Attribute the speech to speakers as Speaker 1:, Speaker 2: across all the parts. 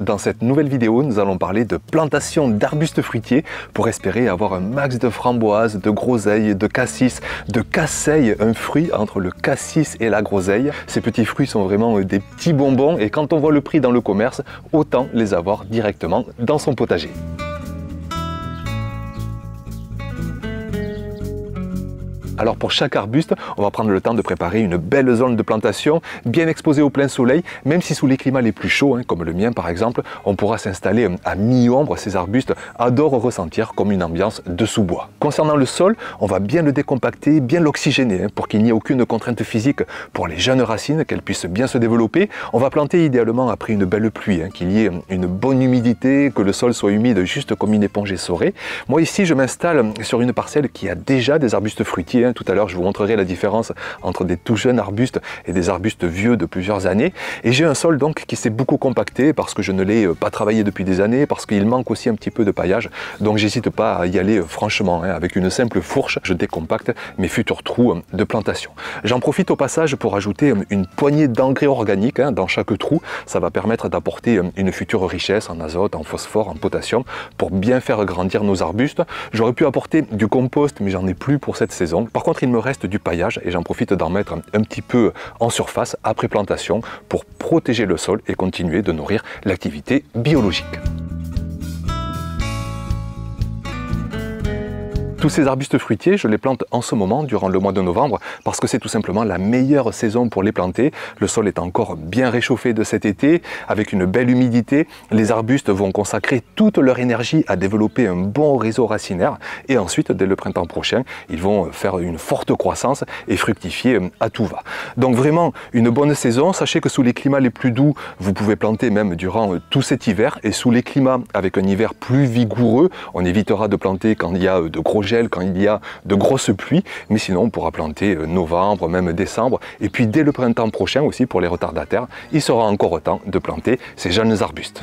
Speaker 1: Dans cette nouvelle vidéo, nous allons parler de plantation d'arbustes fruitiers pour espérer avoir un max de framboises, de groseilles, de cassis, de casseilles, un fruit entre le cassis et la groseille. Ces petits fruits sont vraiment des petits bonbons et quand on voit le prix dans le commerce, autant les avoir directement dans son potager. Alors pour chaque arbuste, on va prendre le temps de préparer une belle zone de plantation, bien exposée au plein soleil, même si sous les climats les plus chauds, comme le mien par exemple, on pourra s'installer à mi-ombre. Ces arbustes adorent ressentir comme une ambiance de sous-bois. Concernant le sol, on va bien le décompacter, bien l'oxygéner, pour qu'il n'y ait aucune contrainte physique pour les jeunes racines, qu'elles puissent bien se développer. On va planter idéalement après une belle pluie, qu'il y ait une bonne humidité, que le sol soit humide juste comme une éponge essorée. Moi ici, je m'installe sur une parcelle qui a déjà des arbustes fruitiers. Tout à l'heure, je vous montrerai la différence entre des tout jeunes arbustes et des arbustes vieux de plusieurs années. Et j'ai un sol donc qui s'est beaucoup compacté parce que je ne l'ai pas travaillé depuis des années, parce qu'il manque aussi un petit peu de paillage. Donc j'hésite pas à y aller franchement. Avec une simple fourche, je décompacte mes futurs trous de plantation. J'en profite au passage pour ajouter une poignée d'engrais organiques dans chaque trou. Ça va permettre d'apporter une future richesse en azote, en phosphore, en potassium pour bien faire grandir nos arbustes. J'aurais pu apporter du compost, mais j'en ai plus pour cette saison. Par contre, il me reste du paillage et j'en profite d'en mettre un petit peu en surface après plantation pour protéger le sol et continuer de nourrir l'activité biologique. Tous ces arbustes fruitiers, je les plante en ce moment, durant le mois de novembre, parce que c'est tout simplement la meilleure saison pour les planter. Le sol est encore bien réchauffé de cet été, avec une belle humidité. Les arbustes vont consacrer toute leur énergie à développer un bon réseau racinaire. Et ensuite, dès le printemps prochain, ils vont faire une forte croissance et fructifier à tout va. Donc vraiment, une bonne saison. Sachez que sous les climats les plus doux, vous pouvez planter même durant tout cet hiver. Et sous les climats avec un hiver plus vigoureux, on évitera de planter quand il y a de gros gels, quand il y a de grosses pluies, mais sinon on pourra planter novembre, même décembre, et puis dès le printemps prochain aussi pour les retardataires, il sera encore temps de planter ces jeunes arbustes.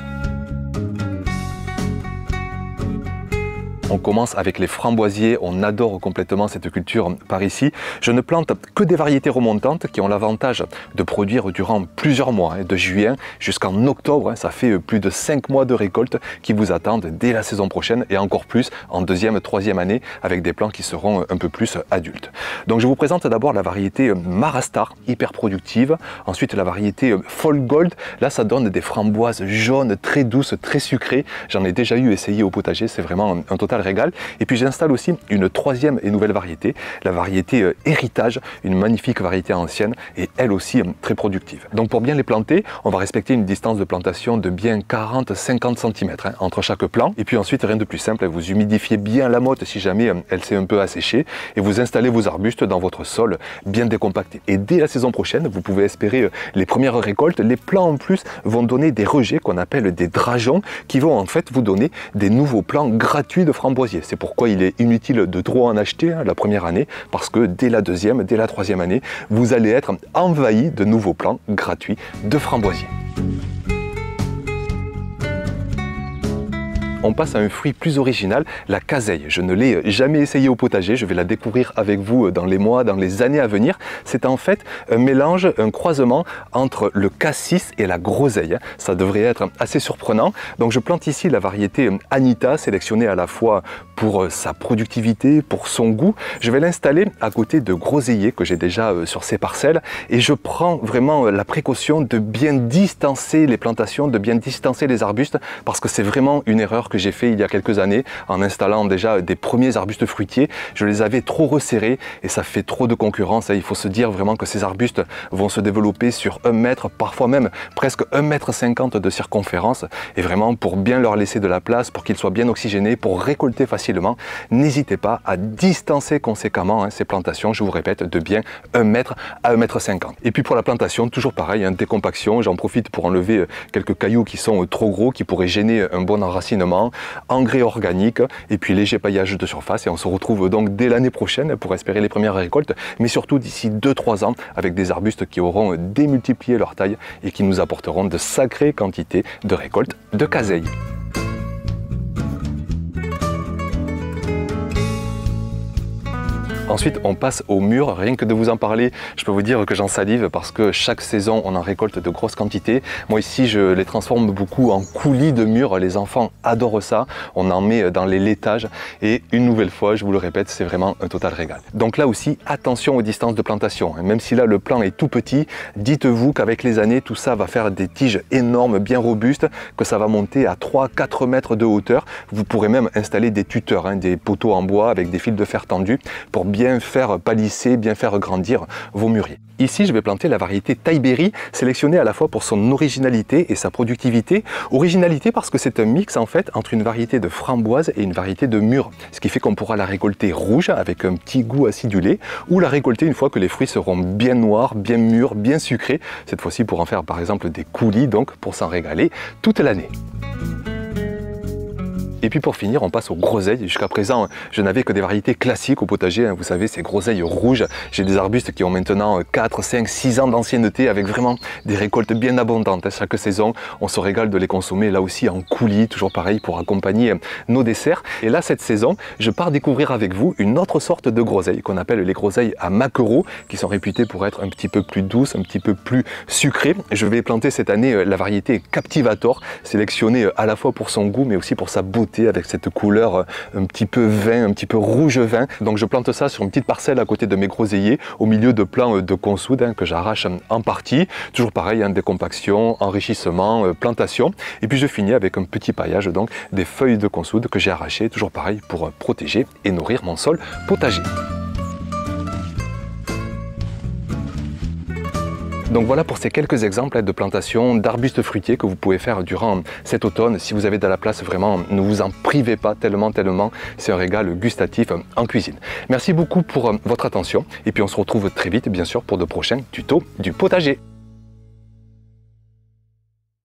Speaker 1: On commence avec les framboisiers, on adore complètement cette culture par ici. Je ne plante que des variétés remontantes qui ont l'avantage de produire durant plusieurs mois, de juillet jusqu'en octobre. Ça fait plus de 5 mois de récolte qui vous attendent dès la saison prochaine et encore plus en deuxième, troisième année avec des plants qui seront un peu plus adultes. Donc je vous présente d'abord la variété Marastar, hyper productive. Ensuite la variété Fall Gold, là ça donne des framboises jaunes très douces, très sucrées. J'en ai déjà eu essayé au potager, c'est vraiment un total régal. Et puis j'installe aussi une troisième et nouvelle variété, la variété Héritage, une magnifique variété ancienne et elle aussi très productive. Donc pour bien les planter, on va respecter une distance de plantation de bien 40-50 cm entre chaque plant. Et puis ensuite, rien de plus simple, vous humidifiez bien la motte si jamais elle s'est un peu asséchée et vous installez vos arbustes dans votre sol bien décompacté. Et dès la saison prochaine, vous pouvez espérer les premières récoltes. Les plants en plus vont donner des rejets qu'on appelle des drageons qui vont en fait vous donner des nouveaux plants gratuits de framboisiers. C'est pourquoi il est inutile de trop en acheter la première année, parce que dès la deuxième, dès la troisième année, vous allez être envahi de nouveaux plants gratuits de framboisiers. On passe à un fruit plus original, la caseille. Je ne l'ai jamais essayé au potager, je vais la découvrir avec vous dans les mois, dans les années à venir. C'est en fait un mélange, un croisement entre le cassis et la groseille. Ça devrait être assez surprenant. Donc je plante ici la variété Anita, sélectionnée à la fois pour sa productivité, pour son goût. Je vais l'installer à côté de groseilliers que j'ai déjà sur ces parcelles et je prends vraiment la précaution de bien distancer les plantations, de bien distancer les arbustes parce que c'est vraiment une erreur que j'ai fait il y a quelques années en installant déjà des premiers arbustes fruitiers. Je les avais trop resserrés et ça fait trop de concurrence. Il faut se dire vraiment que ces arbustes vont se développer sur 1 mètre, parfois même presque 1,50 m de circonférence. Et vraiment pour bien leur laisser de la place, pour qu'ils soient bien oxygénés, pour récolter facilement, n'hésitez pas à distancer conséquemment ces plantations, je vous répète, de bien 1 mètre à 1,50 m. Et puis pour la plantation, toujours pareil, décompaction. J'en profite pour enlever quelques cailloux qui sont trop gros, qui pourraient gêner un bon enracinement. Engrais organique et puis léger paillage de surface et on se retrouve donc dès l'année prochaine pour espérer les premières récoltes, mais surtout d'ici 2-3 ans avec des arbustes qui auront démultiplié leur taille et qui nous apporteront de sacrées quantités de récoltes de caseille. Ensuite, on passe aux mûres. Rien que de vous en parler, je peux vous dire que j'en salive parce que chaque saison, on en récolte de grosses quantités. Moi ici, je les transforme beaucoup en coulis de mûres. Les enfants adorent ça. On en met dans les laitages et une nouvelle fois, je vous le répète, c'est vraiment un total régal. Donc là aussi, attention aux distances de plantation. Même si là, le plan est tout petit, dites-vous qu'avec les années, tout ça va faire des tiges énormes, bien robustes, que ça va monter à 3-4 mètres de hauteur. Vous pourrez même installer des tuteurs, des poteaux en bois avec des fils de fer tendus pour bien faire palisser, bien faire grandir vos mûriers. Ici, je vais planter la variété Thaï Berry, sélectionnée à la fois pour son originalité et sa productivité. Originalité parce que c'est un mix en fait entre une variété de framboise et une variété de mûre, ce qui fait qu'on pourra la récolter rouge avec un petit goût acidulé ou la récolter une fois que les fruits seront bien noirs, bien mûrs, bien sucrés, cette fois-ci pour en faire par exemple des coulis, donc pour s'en régaler toute l'année. Et puis pour finir, on passe aux groseilles. Jusqu'à présent, je n'avais que des variétés classiques au potager. Vous savez, ces groseilles rouges. J'ai des arbustes qui ont maintenant 4, 5, 6 ans d'ancienneté avec vraiment des récoltes bien abondantes. Chaque saison, on se régale de les consommer là aussi en coulis, toujours pareil pour accompagner nos desserts. Et là, cette saison, je pars découvrir avec vous une autre sorte de groseilles qu'on appelle les groseilles à maquereau, qui sont réputées pour être un petit peu plus douces, un petit peu plus sucrées. Je vais planter cette année la variété Captivator, sélectionnée à la fois pour son goût mais aussi pour sa beauté, avec cette couleur un petit peu vin, un petit peu rouge vin. Donc je plante ça sur une petite parcelle à côté de mes groseilliers, au milieu de plants de consoude que j'arrache en partie. Toujours pareil, décompaction, enrichissement, plantation. Et puis je finis avec un petit paillage, donc des feuilles de consoude que j'ai arrachées, toujours pareil, pour protéger et nourrir mon sol potager. Donc voilà pour ces quelques exemples de plantation d'arbustes fruitiers que vous pouvez faire durant cet automne. Si vous avez de la place, vraiment, ne vous en privez pas tellement, c'est un régal gustatif en cuisine. Merci beaucoup pour votre attention et puis on se retrouve très vite, bien sûr, pour de prochains tutos du potager.